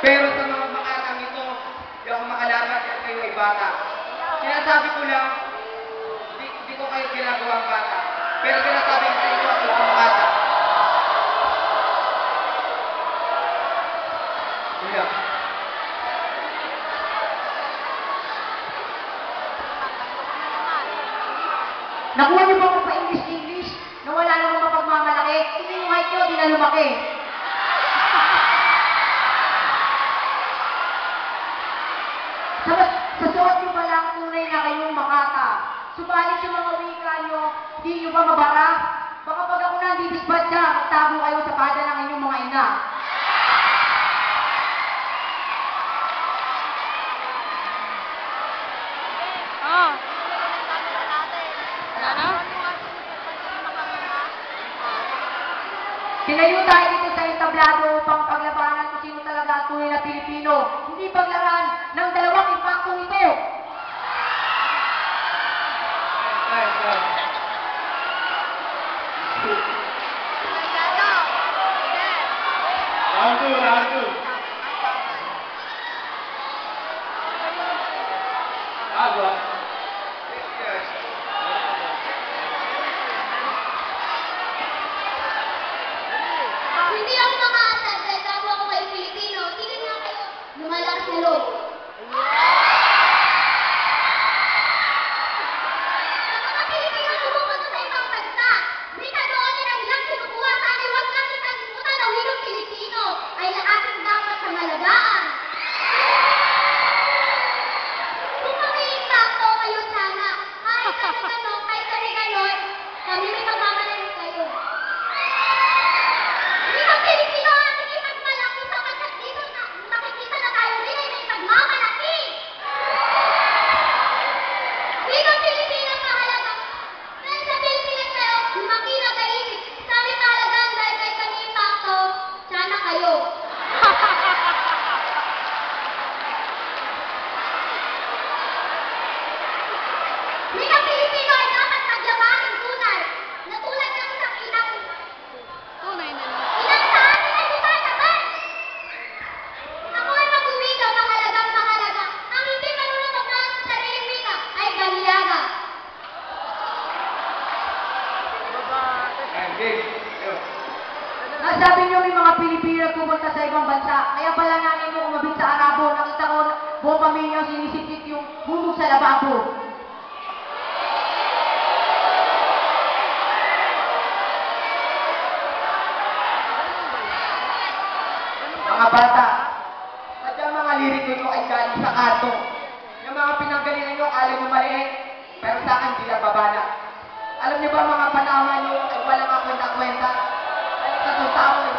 Pero sa mga makatang ito, di ako makalaman at kayo ay bata. Sinasabi ko lang, di ko kayo ginagawang bata. Pero sinasabi ko sa inyo ako isang makata. Kuya. Nakuha niyo ba ako pa English na wala namang mapagmamalaki? Hindi yung height niyo, di na lumaki. Sa suot niyo pa lang tunay na kayong makata. Subalit yung mga wika niyo, di niyo ba mabara? Baka pag ako nandidisbad ka, magtago kayo sa pada ng inyong mga ina. Sinayo tayo dito sa entablado upang paglabanan kung sino talaga ang tunay na Pilipino. Hindi paglaran ng dalawang impaktong ito. Round two. Hindi ako makaasal dahil bago ako kayo Pilipino. Tingnan nga kayo, lumalakas na loob. Ang mga Pilipino sumusunod sa ibang bansa. Rita doon nila nilang kinukuha sa aliwag natin ang liputan ng wilong Pilipino ay ating dapat sa malagaan. Kung mag-iimpakto kayo sana, kahit kami ganon, kami may pagmamalayan kayo. Bilang Pilipino ang ating ipagmalaki sapagkat dito makikita na tayo rin ay may pagmamalaki. Bilang Pilipino ang mahalaga. Dahil sa Pilipinas tayo, lumaki na kaibig. Sa aming mahalagaan dahil kay kami impakto, sana kayo. Bilang Pilipino ay dapat maglaban ng tunay na tulad ng isang inang ilang sa atin ay lumalaban. Ako ay mag-uwika, mahalaga. Ang hindi marunong magmahal sa sariling wika ay galiyaga. Nasabi niyo may mga Pilipino na pumunta sa ibang bansa. Kaya pala nanay niyo kumabit sa Arabo. Nakita ko buong pamilya sinisipit yung bubog sa lababo. Mga bata, sadyang mga liriko nyo ay galing sa kanto. Yung mga pinanggalingan nyo, alam nyo maliit, pero sa akin di nagbabala. Alam nyo ba mga panahon nyo ay walang kwenta-kwenta? Dahil sa tao ay